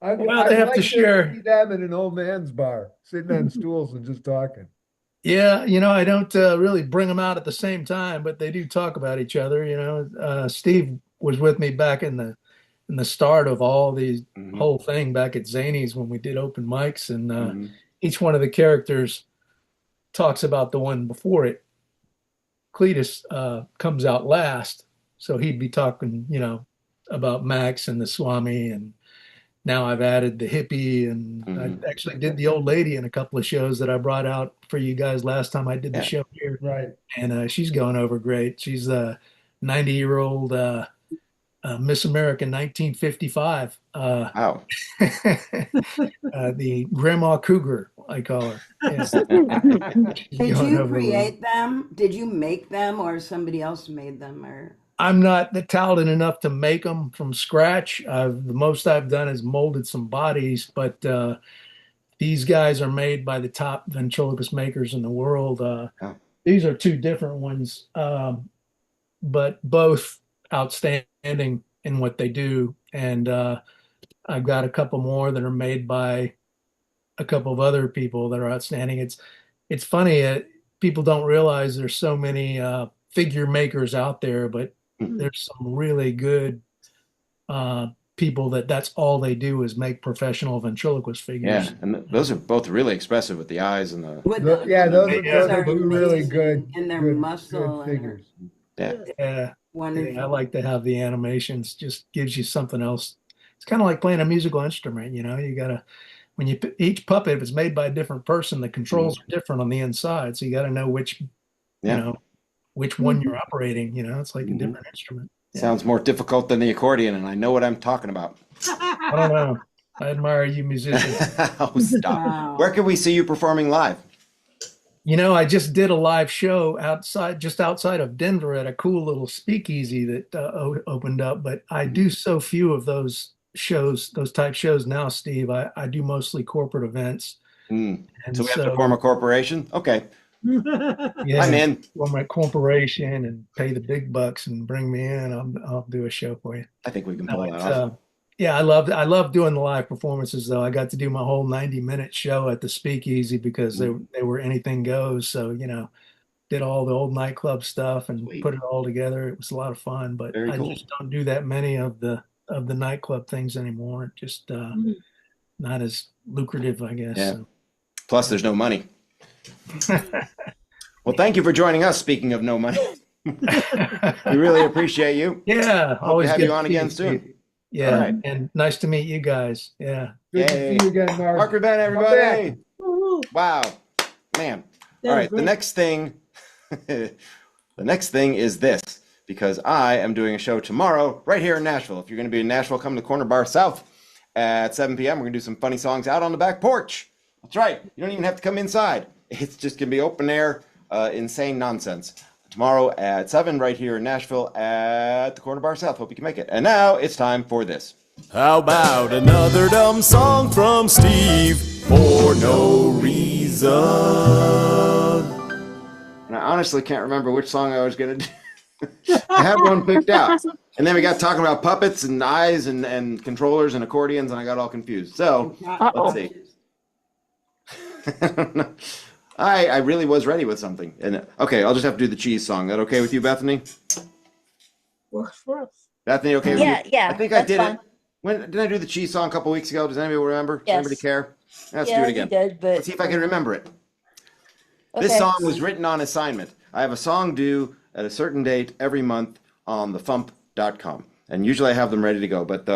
Well, they have to share. See them in an old man's bar, sitting on stools and just talking. Yeah, I don't really bring them out at the same time, but they do talk about each other. Steve was with me back in the start of all these whole thing back at Zany's when we did open mics, and each one of the characters talks about the one before it. Cletus comes out last, so he'd be talking, about Max and the Swami, and now I've added the hippie, and I actually did the old lady in a couple of shows that I brought out for you guys last time I did the show here. Right. And she's going over great. She's a 90-year-old Miss America 1955. Wow. The Grandma Cougar, I call her. Yeah. Did you create them? Did you make them, or somebody else made them? Or I'm not talented enough to make them from scratch. The most I've done is molded some bodies, but these guys are made by the top ventriloquist makers in the world. These are 2 different ones, but both outstanding in what they do. And I've got a couple more that are made by a couple of other people that are outstanding. It's funny, people don't realize there's so many figure makers out there, but there's some really good people that's all they do is make professional ventriloquist figures. Yeah, and those are both really expressive with the eyes and the. Those are really good. And their good, muscle good figures. Yeah. Wonderful. I like to have the animations. Just gives you something else. It's kind of like playing a musical instrument. You gotta, when each puppet, if it's made by a different person, the controls are different on the inside. So you got to know which, which one you're operating. It's like a different instrument. Sounds more difficult than the accordion, and I know what I'm talking about. I don't know. I admire you musicians. Oh, stop. Wow. Where can we see you performing live? You know, I just did a live show just outside of Denver at a cool little speakeasy that opened up. But I do so few of those shows, those type shows now, Steve. I do mostly corporate events. Mm. And So we have to form a corporation? Okay. yeah, I'm in. form my corporation and pay the big bucks and bring me in. I'll do a show for you. I think we can pull No, that it's, off. yeah, I love doing the live performances though. I got to do my whole 90-minute show at the Speakeasy because they were anything goes. So, you know, did all the old nightclub stuff and Sweet. put it all together. It was a lot of fun, but Very I cool. just don't do that many of the nightclub things anymore. Just not as lucrative, I guess. Yeah. So. Plus, there's no money. Well, thank you for joining us. Speaking of no money, we really appreciate you. Yeah, Hope always to have good you on to see again you, soon. Steve. Yeah, All right. and nice to meet you guys. Yeah. Good to Yay. see you again, Mark. Marc Ruben, everybody. Wow, man. That All was right, the great. next thing, the next thing is this, because I am doing a show tomorrow right here in Nashville. If you're going to be in Nashville, come to Corner Bar South at 7 p.m. We're going to do some funny songs out on the back porch. That's right. You don't even have to come inside. It's just going to be open air, insane nonsense. Tomorrow at 7 right here in Nashville at the Corner Bar South. Hope you can make it. And now it's time for this. How about another dumb song from Steve for no reason? And I honestly can't remember which song I was going to do. I had one picked out. And then we got talking about puppets and eyes and controllers and accordions, and I got all confused. So let's see. I really was ready with something. And okay, I'll just have to do the cheese song. That okay with you, Bethany? Works for us. Bethany, okay with Yeah, you? yeah, I think I that's did fine. it. When did I do the cheese song a couple weeks ago? Does anybody remember? Does Yes. anybody care? Let's Yeah, do it you again. did, but Let's see if I can remember it. This okay. song was written on assignment. I have a song due at a certain date every month on thefump.com. And usually I have them ready to go. But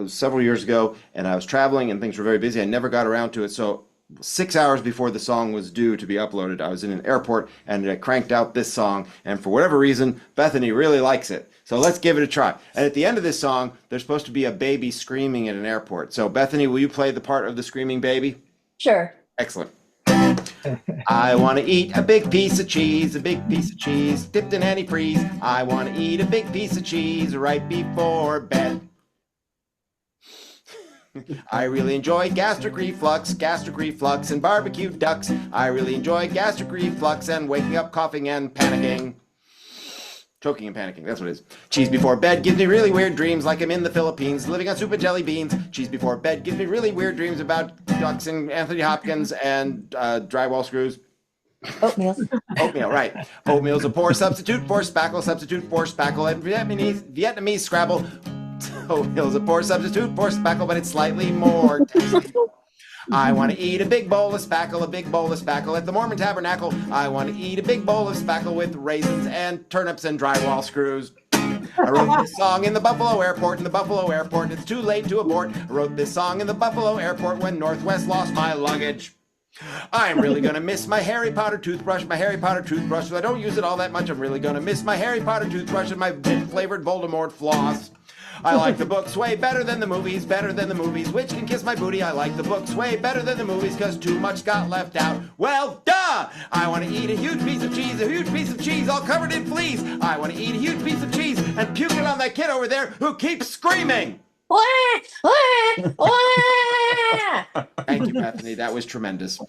several years ago, and I was traveling and things were very busy. I never got around to it. So 6 hours before the song was due to be uploaded, I was in an airport and I cranked out this song. And for whatever reason, Bethany really likes it. So let's give it a try. And at the end of this song, there's supposed to be a baby screaming at an airport. So Bethany, will you play the part of the screaming baby? Sure. Excellent. I want to eat a big piece of cheese, dipped in antifreeze. I want to eat a big piece of cheese right before bed. I really enjoy gastric reflux, and barbecued ducks. I really enjoy gastric reflux and waking up coughing and panicking. Choking and panicking, that's what it is. Cheese before bed gives me really weird dreams like I'm in the Philippines, living on soup and jelly beans. Cheese before bed gives me really weird dreams about ducks and Anthony Hopkins and drywall screws. Oatmeal. Oatmeal, right. Oatmeal's a poor substitute for spackle, and Vietnamese Scrabble. Oatmeal's a poor substitute for spackle, but it's slightly more tasty. I want to eat a big bowl of spackle at the Mormon Tabernacle. I want to eat a big bowl of spackle with raisins and turnips and drywall screws. I wrote this song in the Buffalo Airport, it's too late to abort. I wrote this song in the Buffalo Airport when Northwest lost my luggage. I'm really going to miss my Harry Potter toothbrush, but I don't use it all that much. I'm really going to miss my Harry Potter toothbrush and my flavored Voldemort floss. I like the books way better than the movies, which can kiss my booty. I like the books way better than the movies, cause too much got left out. Well, duh! I want to eat a huge piece of cheese, all covered in fleas. I want to eat a huge piece of cheese and puke it on that kid over there who keeps screaming. Wah, wah, wah. Thank you, Bethany. That was tremendous.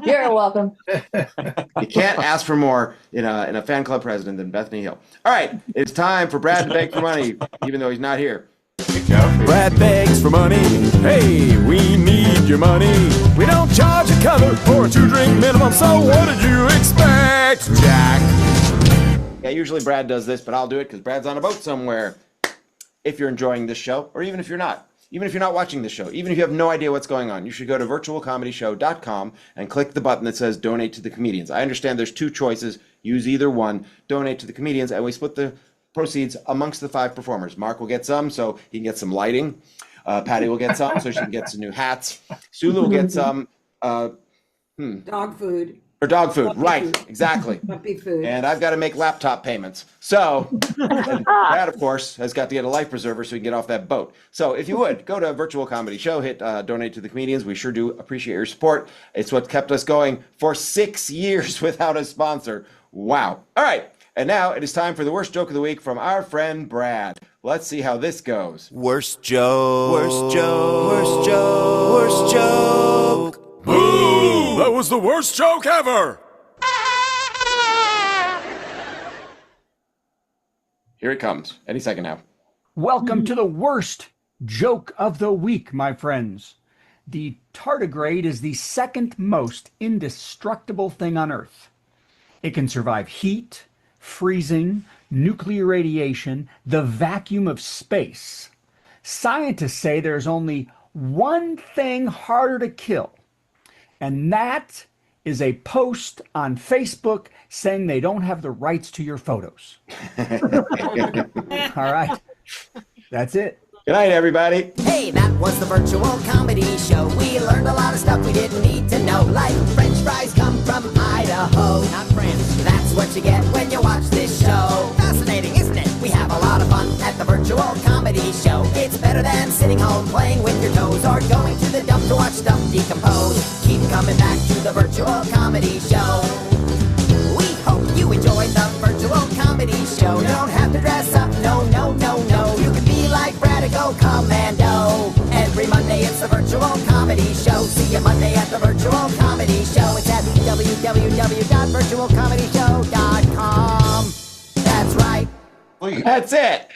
You're welcome. You can't ask for more in a fan club president than Bethany Hill. All right, it's time for Brad to beg for money, even though he's not here. Brad begs for money. Hey, we need your money. We don't charge a cover for a 2-drink minimum, so what did you expect, Jack? Yeah, usually Brad does this, but I'll do it because Brad's on a boat somewhere. If you're enjoying this show, or even if you're not watching this show, even if you have no idea what's going on, you should go to virtualcomedyshow.com and click the button that says donate to the comedians. I understand there's 2 choices. Use either one. Donate to the comedians, and we split the proceeds amongst the 5 performers. Mark will get some, so he can get some lighting. Patti will get some, so she can get some new hats. Sulu will get some Dog food. Or dog food, right, exactly. Puppy food. And I've got to make laptop payments. So, and Brad, of course, has got to get a life preserver so he can get off that boat. So if you would, go to a Virtual Comedy Show, hit donate to the comedians. We sure do appreciate your support. It's what kept us going for 6 years without a sponsor. Wow. All right. And now it is time for the worst joke of the week from our friend Brad. Let's see how this goes. Worst joke. Worst joke. Worst joke. Worst joke. Boo! That was the worst joke ever! Here it comes. Any second now. Welcome to the worst joke of the week, my friends. The tardigrade is the second most indestructible thing on Earth. It can survive heat, freezing, nuclear radiation, the vacuum of space. Scientists say there's only one thing harder to kill, and that is a post on Facebook saying they don't have the rights to your photos. All right. That's it. Good night, everybody. Hey, that was the virtual comedy show. We learned a lot of stuff we didn't need to know, like French fries come from Idaho, not France. That's what you get when you watch this show. Fascinating, isn't it? We have a lot of fun at the virtual comedy show. It's better than sitting home playing with your toes or going to the dump to watch stuff decompose. Keep coming back to the virtual comedy show. We hope you enjoyed the virtual comedy show. You don't have to dress up, no, no, no, no. You can be like Brad and go commando. Every Monday it's the virtual comedy show. See you Monday at the virtual comedy show. It's at www.virtualcomedyshow.com. That's right. That's it.